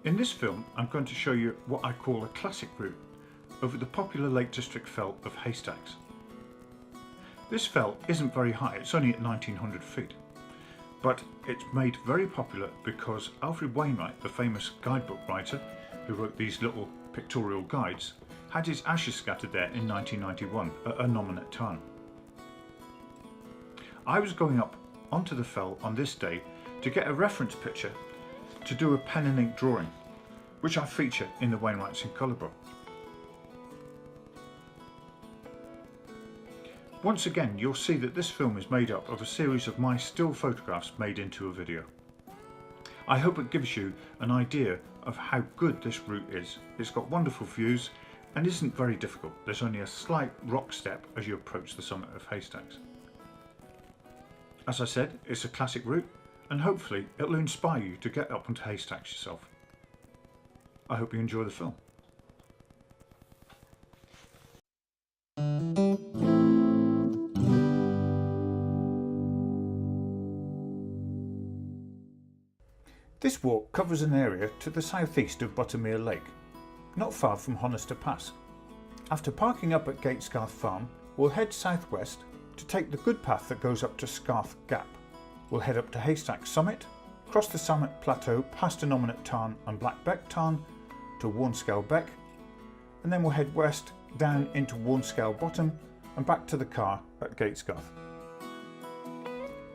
In this film I'm going to show you what I call a classic route over the popular Lake District fell of Haystacks. This fell isn't very high, it's only at 1900 feet, but it's made very popular because Alfred Wainwright, the famous guidebook writer who wrote these little pictorial guides, had his ashes scattered there in 1991 at Innominate Tarn. I was going up onto the fell on this day to get a reference picture to do a pen and ink drawing, which I feature in the Wainwrights in Colour book. Once again, you'll see that this film is made up of a series of my still photographs made into a video. I hope it gives you an idea of how good this route is. It's got wonderful views and isn't very difficult. There's only a slight rock step as you approach the summit of Haystacks. As I said, it's a classic route and hopefully it'll inspire you to get up onto Haystacks yourself. I hope you enjoy the film. This walk covers an area to the southeast of Buttermere Lake, not far from Warnscale Pass. After parking up at Gatesgarth Farm, we'll head southwest to take the good path that goes up to Scarth Gap. We'll head up to Haystacks summit, cross the summit plateau past Innominate Tarn and Blackbeck Tarn to Warnscale Beck, and then we'll head west down into Warnscale Bottom and back to the car at Gatesgarth.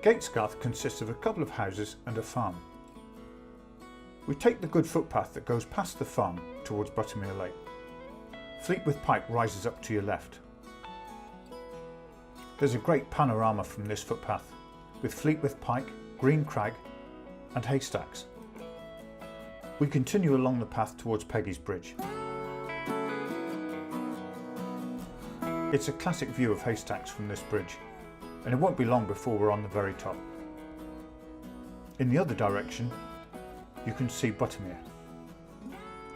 Gatesgarth consists of a couple of houses and a farm. We take the good footpath that goes past the farm towards Buttermere Lake. Fleetwith Pike rises up to your left. There's a great panorama from this footpath with Fleetwith Pike, Green Crag and Haystacks. We continue along the path towards Peggy's Bridge. It's a classic view of Haystacks from this bridge, and it won't be long before we're on the very top. In the other direction you can see Buttermere.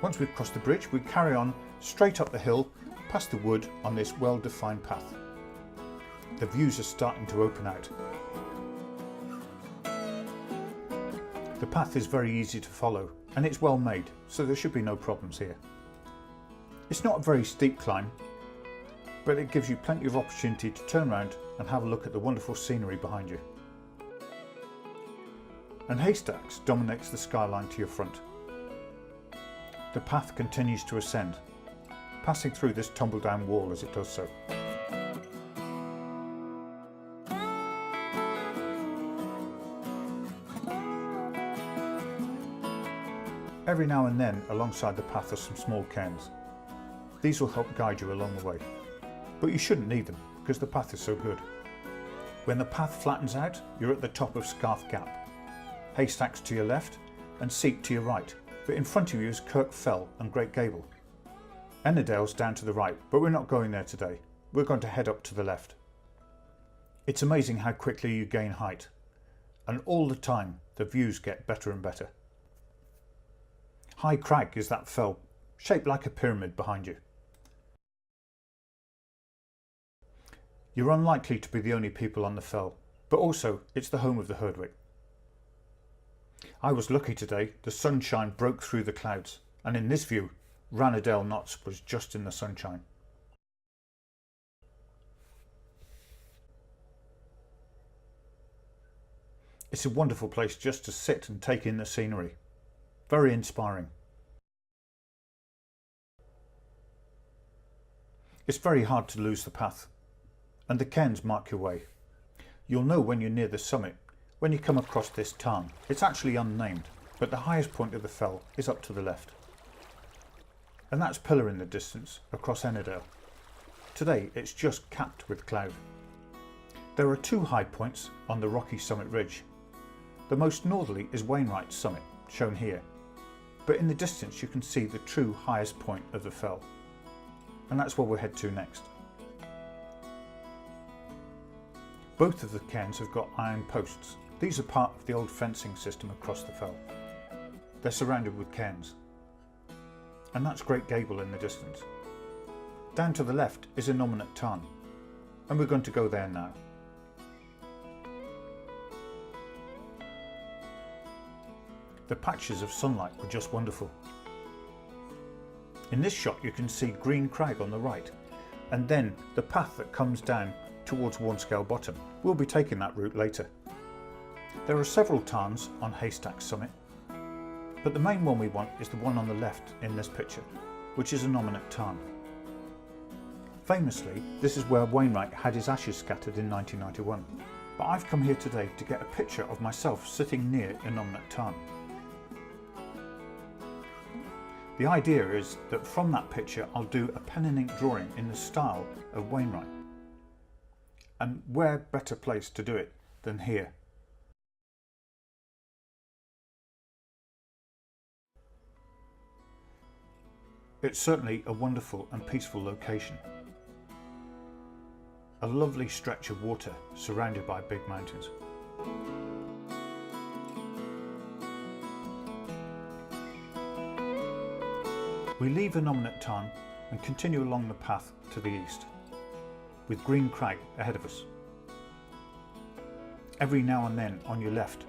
Once we've crossed the bridge, we carry on straight up the hill past the wood on this well-defined path. The views are starting to open out. The path is very easy to follow and it's well made, so there should be no problems here. It's not a very steep climb, but it gives you plenty of opportunity to turn around and have a look at the wonderful scenery behind you. And Haystacks dominates the skyline to your front. The path continues to ascend, passing through this tumble-down wall as it does so. Every now and then alongside the path are some small cairns. These will help guide you along the way, but you shouldn't need them because the path is so good. When the path flattens out, you're at the top of Scarth Gap. Haystacks to your left and Seek to your right, but in front of you is Kirk Fell and Great Gable. Ennerdale's down to the right, but we're not going there today. We're going to head up to the left. It's amazing how quickly you gain height, and all the time the views get better and better. High Crag is that fell, shaped like a pyramid behind you. You're unlikely to be the only people on the fell, but also it's the home of the Herdwick. I was lucky today, the sunshine broke through the clouds, and in this view, Ranadale Notts was just in the sunshine. It's a wonderful place just to sit and take in the scenery. Very inspiring. It's very hard to lose the path, and the cairns mark your way. You'll know when you're near the summit when you come across this tarn. It's actually unnamed, but the highest point of the fell is up to the left. And that's Pillar in the distance across Ennerdale. Today it's just capped with cloud. There are two high points on the rocky summit ridge. The most northerly is Wainwright's summit, shown here, but in the distance you can see the true highest point of the fell. And that's where we'll head to next. Both of the cairns have got iron posts. These are part of the old fencing system across the fell. They're surrounded with cairns. And that's Great Gable in the distance. Down to the left is Innominate Tarn, and we're going to go there now. The patches of sunlight were just wonderful. In this shot you can see Green Crag on the right, and then the path that comes down towards Warnscale Bottom. We'll be taking that route later. There are several tarns on Haystacks summit, but the main one we want is the one on the left in this picture, which is Innominate Tarn. Famously, this is where Wainwright had his ashes scattered in 1991, but I've come here today to get a picture of myself sitting near Innominate Tarn. The idea is that from that picture I'll do a pen and ink drawing in the style of Wainwright. And where better place to do it than here? It's certainly a wonderful and peaceful location. A lovely stretch of water surrounded by big mountains. We leave Innominate Tarn and continue along the path to the east, with Green Crag ahead of us. Every now and then on your left,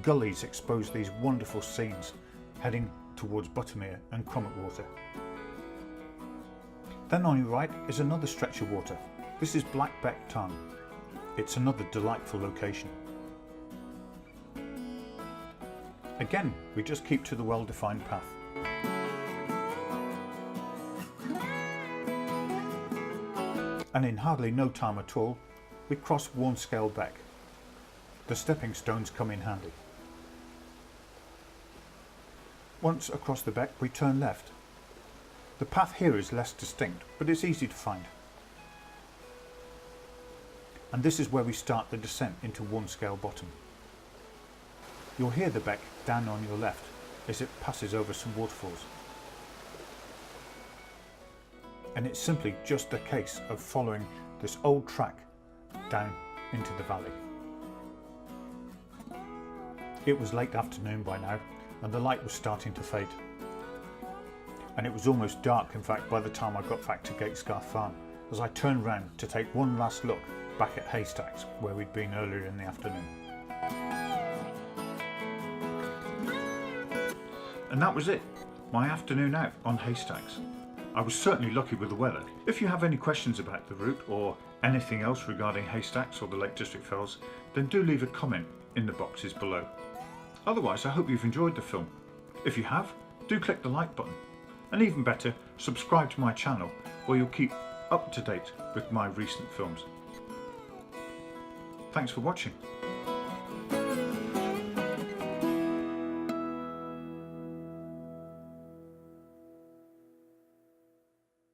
gullies expose these wonderful scenes heading towards Buttermere and Water. Then on your right is another stretch of water. This is Blackbeck Tarn. It's another delightful location. Again, we just keep to the well-defined path. And in hardly no time at all, we cross Warnscale Beck. The stepping stones come in handy. Once across the beck, we turn left. The path here is less distinct, but it's easy to find. And this is where we start the descent into Warnscale Bottom. You'll hear the beck down on your left as it passes over some waterfalls. And it's simply just a case of following this old track down into the valley. It was late afternoon by now, and the light was starting to fade. And it was almost dark, in fact, by the time I got back to Gatesgarth Farm, as I turned round to take one last look back at Haystacks, where we'd been earlier in the afternoon. And that was it, my afternoon out on Haystacks. I was certainly lucky with the weather. If you have any questions about the route or anything else regarding Haystacks or the Lake District Fells, then do leave a comment in the boxes below. Otherwise, I hope you've enjoyed the film. If you have, do click the like button. And even better, subscribe to my channel, where you'll keep up to date with my recent films. Thanks for watching.